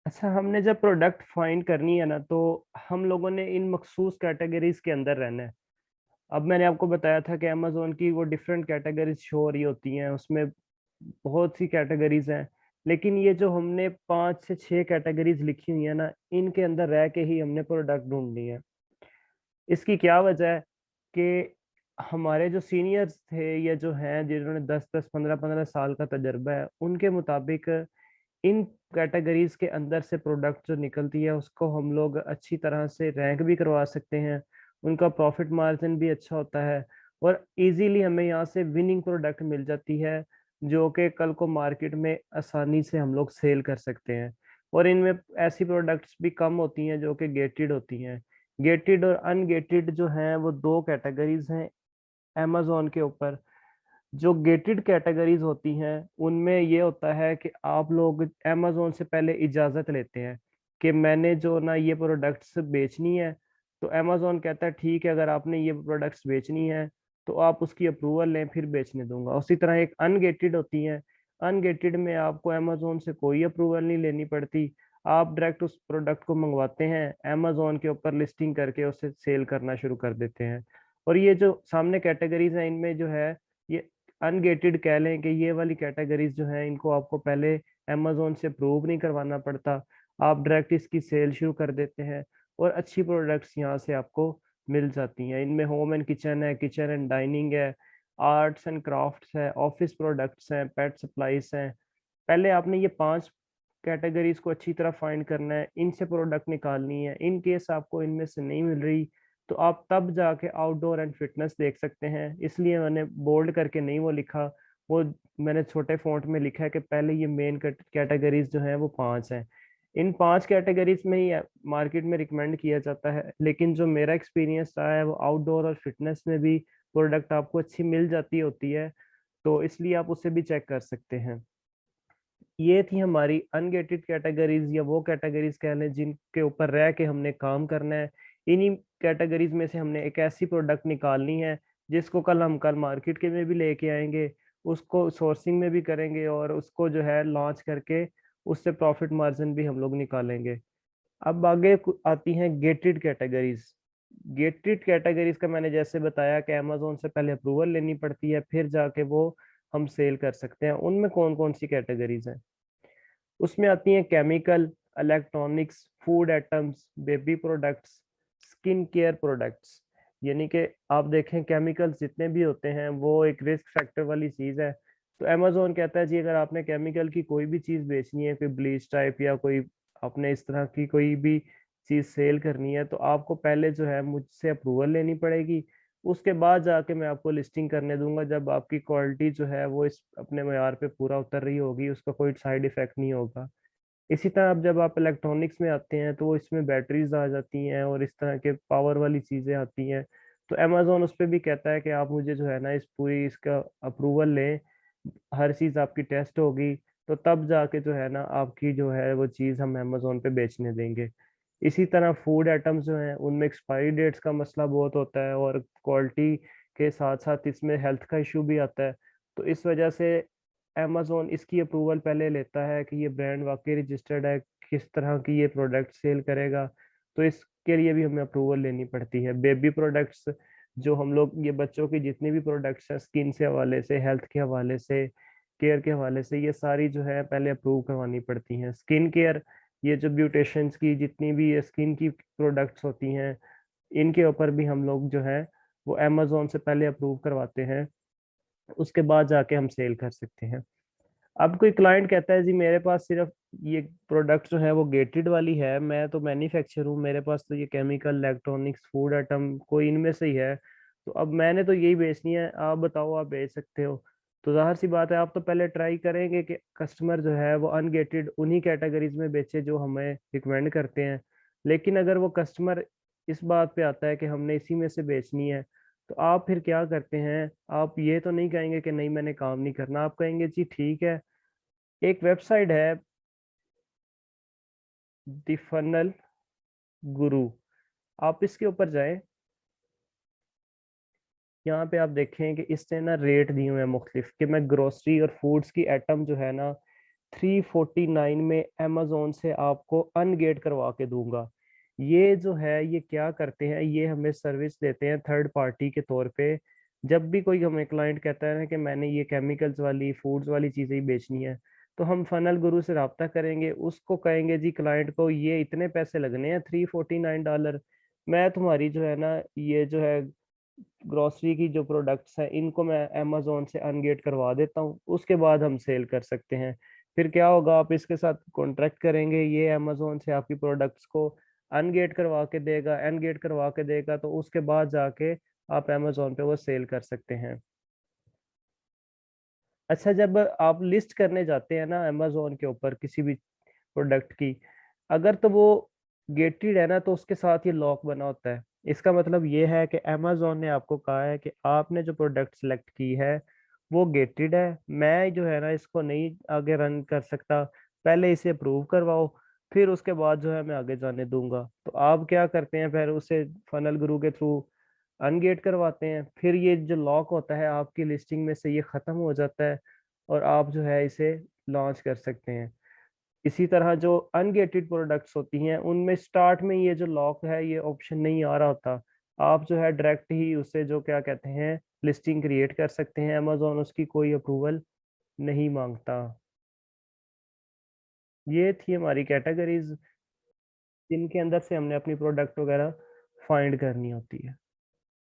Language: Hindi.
अच्छा, हमने जब प्रोडक्ट फाइंड करनी है ना, तो हम लोगों ने इन मखसूस कैटेगरीज के अंदर रहना है। अब मैंने आपको बताया था कि अमेज़न की वो डिफरेंट कैटेगरीज शो हो रही होती हैं, उसमें बहुत सी कैटेगरीज हैं। लेकिन ये जो हमने 5 से 6 कैटेगरीज लिखी हुई है ना, इनके अंदर रह के ही हमने प्रोडक्ट ढूँढनी है। इसकी क्या वजह है कि हमारे जो सीनियर्स थे या जो हैं जिन्होंने 10-10, 15-15 साल का तजुर्बा है, उनके मुताबिक इन कैटेगरीज के अंदर से प्रोडक्ट जो निकलती है उसको हम लोग अच्छी तरह से रैंक भी करवा सकते हैं। उनका प्रॉफिट मार्जिन भी अच्छा होता है और इजीली हमें यहाँ से विनिंग प्रोडक्ट मिल जाती है, जो कि कल को मार्केट में आसानी से हम लोग सेल कर सकते हैं। और इनमें ऐसी प्रोडक्ट्स भी कम होती हैं जो कि गेटेड होती हैं। गेटेड और अनगेटेड जो हैं वो दो कैटेगरीज हैं अमेज़न के ऊपर। जो गेटेड कैटेगरीज होती हैं उनमें ये होता है कि आप लोग अमेज़न से पहले इजाज़त लेते हैं कि मैंने जो ना ये प्रोडक्ट्स बेचनी है। तो अमेज़न कहता है ठीक है, अगर आपने ये प्रोडक्ट्स बेचनी है तो आप उसकी अप्रूवल लें, फिर बेचने दूंगा। उसी तरह एक अनगेटेड होती है। अनगेटेड में आपको अमेज़न से कोई अप्रूवल नहीं लेनी पड़ती। आप डायरेक्ट उस प्रोडक्ट को मंगवाते हैं, अमेज़न के ऊपर लिस्टिंग करके उसे सेल करना शुरू कर देते हैं। और ये जो सामने कैटेगरीज हैं इनमें जो है, ये अनगेटेड कह लें कि ये वाली कैटेगरीज जो हैं इनको आपको पहले अमेज़न से प्रूव नहीं करवाना पड़ता। आप डायरेक्ट इसकी सेल शुरू कर देते हैं और अच्छी प्रोडक्ट्स यहाँ से आपको मिल जाती हैं। इनमें होम एंड किचन है, किचन एंड डाइनिंग है, आर्ट्स एंड क्राफ्ट्स है, ऑफिस प्रोडक्ट्स हैं, पेट सप्लाईज हैं। पहले आपने ये 5 कैटेगरीज को अच्छी तरह फाइंड करना है, इनसे प्रोडक्ट निकालनी है। इन केस आपको इनमें से नहीं मिल रही तो आप तब जाके आउटडोर एंड फिटनेस देख सकते हैं। इसलिए मैंने बोल्ड करके नहीं वो लिखा, वो मैंने छोटे फॉन्ट में लिखा है कि पहले ये मेन कैटेगरीज जो हैं वो 5 हैं। इन 5 कैटेगरीज में ही मार्केट में रिकमेंड किया जाता है, लेकिन जो मेरा एक्सपीरियंस रहा है वो आउटडोर और फिटनेस में भी प्रोडक्ट आपको अच्छी मिल जाती होती है। तो इसलिए आप उसे भी चेक कर सकते हैं। ये थी हमारी अनगेटेड कैटेगरीज या वो कैटेगरीज कह लें जिनके ऊपर रह के हमने काम करना है। इन्हीं कैटेगरीज में से हमने एक ऐसी प्रोडक्ट निकालनी है जिसको कल मार्केट के में भी लेके आएंगे, उसको सोर्सिंग में भी करेंगे और उसको जो है लॉन्च करके उससे प्रॉफिट मार्जिन भी हम लोग निकालेंगे। अब आगे आती हैं गेटेड कैटेगरीज। गेटेड कैटेगरीज का मैंने जैसे बताया कि अमेज़न से पहले अप्रूवल लेनी पड़ती है, फिर जाके वो हम सेल कर सकते हैं। उनमें कौन कौन सी कैटेगरीज हैं? उसमें आती हैं chemical, electronics, food items, baby products, skin care products. यानी कि आप देखें केमिकल्स जितने भी होते हैं वो एक रिस्क फैक्टर वाली चीज़ है। तो अमेज़न कहता है जी अगर आपने केमिकल की कोई भी चीज़ बेचनी है, कोई ब्लीच टाइप या कोई आपने इस तरह की कोई भी चीज़ सेल करनी है, तो आपको पहले जो है मुझसे अप्रूवल लेनी पड़ेगी। उसके बाद जाके मैं आपको लिस्टिंग करने दूंगा, जब आपकी क्वालिटी जो है वो इस अपने मयार पे पूरा उतर रही होगी, उसका कोई साइड इफेक्ट नहीं होगा। इसी तरह अब जब आप इलेक्ट्रॉनिक्स में आते हैं तो वो इसमें बैटरीज आ जाती हैं और इस तरह के पावर वाली चीज़ें आती हैं। तो अमेज़न उस पे भी कहता है कि आप मुझे जो है ना इस पूरी इसका अप्रूवल लें, हर चीज़ आपकी टेस्ट होगी, तो तब जाके जो है ना आपकी जो है वो चीज़ हम अमेज़न पे बेचने देंगे। इसी तरह फूड आइटम्स जो हैं उनमें एक्सपायरी डेट्स का मसला बहुत होता है और क्वालिटी के साथ साथ इसमें हेल्थ का इशू भी आता है। तो इस वजह से अमेज़न इसकी अप्रूवल पहले लेता है कि ये ब्रांड वाकई रजिस्टर्ड है, किस तरह की ये प्रोडक्ट सेल करेगा। तो इसके लिए भी हमें अप्रूवल लेनी पड़ती है। बेबी प्रोडक्ट्स, जो हम लोग ये बच्चों की जितनी भी प्रोडक्ट्स हैं स्किन से हवाले से, हेल्थ के हवाले से, केयर के हवाले से, ये सारी जो है पहले अप्रूव करवानी पड़ती हैं। स्किन केयर, ये जो ब्यूटिशियंस की जितनी भी ये स्किन की प्रोडक्ट्स होती हैं, इनके ऊपर भी हम लोग जो है वो अमेज़न से पहले अप्रूव करवाते हैं, उसके बाद जाके हम सेल कर सकते हैं। अब कोई क्लाइंट कहता है जी मेरे पास सिर्फ ये प्रोडक्ट जो है वो गेटेड वाली है, मैं तो मैन्युफैक्चर हूँ, मेरे पास तो ये केमिकल, इलेक्ट्रॉनिक्स, फूड आइटम कोई इनमें से ही है, तो अब मैंने तो यही बेचनी है, आप बताओ आप बेच सकते हो। तो जाहिर सी बात है आप तो पहले ट्राई करेंगे कि कस्टमर जो है वो अनगेटेड उन्हीं कैटेगरीज में बेचे जो हमें रिकमेंड करते हैं। लेकिन अगर वो कस्टमर इस बात पे आता है कि हमने इसी में से बेचनी है, तो आप फिर क्या करते हैं? आप ये तो नहीं कहेंगे कि नहीं मैंने काम नहीं करना, आप कहेंगे जी ठीक है, एक वेबसाइट है द फनल गुरु, आप इसके ऊपर जाएं। यहाँ पे आप देखें कि इसने ना रेट दिए हुए हैं मुख्तलिफ, कि मैं ग्रोसरी और फूड्स की आइटम जो है ना 349 में अमेज़न से आपको अनगेट करवा के दूँगा। ये जो है ये क्या करते हैं, ये हमें सर्विस देते हैं थर्ड पार्टी के तौर पे। जब भी कोई हमें क्लाइंट कहता है ना कि मैंने ये केमिकल्स वाली, फूड्स वाली चीज़ें ही बेचनी है, तो हम फ़नल गुरु से राब्ता करेंगे, उसको कहेंगे जी क्लाइंट को ये इतने पैसे लगने हैं $349, मैं तुम्हारी जो है ना ये जो है ग्रोसरी की जो प्रोडक्ट्स हैं, इनको मैं अमेज़न से अनगेट करवा देता हूँ, उसके बाद हम सेल कर सकते हैं। फिर क्या होगा, आप इसके साथ कॉन्ट्रैक्ट करेंगे, ये अमेज़न से आपकी प्रोडक्ट्स को अनगेट करवा के देगा, तो उसके बाद जाके आप अमेज़न पे वो सेल कर सकते हैं। अच्छा, जब आप लिस्ट करने जाते हैं ना अमेज़न के ऊपर किसी भी प्रोडक्ट की, अगर तो वो गेटेड है ना, तो उसके साथ ये लॉक बना होता है। इसका मतलब ये है कि अमेज़न ने आपको कहा है कि आपने जो प्रोडक्ट सेलेक्ट की है, वो गेटेड है। मैं जो है ना इसको नहीं आगे रन कर सकता, पहले इसे अप्रूव करवाओ, फिर उसके बाद जो है मैं आगे जाने दूँगा। तो आप क्या करते हैं, फिर उसे फ़नल गुरु के थ्रू अनगेट करवाते हैं, फिर ये जो लॉक होता है आपकी लिस्टिंग में से ये ख़त्म हो जाता है और आप जो है इसे लॉन्च कर सकते हैं। इसी तरह जो अनगेटेड प्रोडक्ट्स होती हैं, उनमें स्टार्ट में ये जो लॉक है, ये ऑप्शन नहीं आ रहा होता। आप जो है डायरेक्ट ही उससे जो क्या कहते हैं, लिस्टिंग क्रिएट कर सकते हैं, अमेज़न उसकी कोई अप्रूवल नहीं माँगता। ये थी हमारी कैटेगरीज़, जिनके अंदर से हमने अपनी प्रोडक्ट वगैरह फाइंड करनी होती है।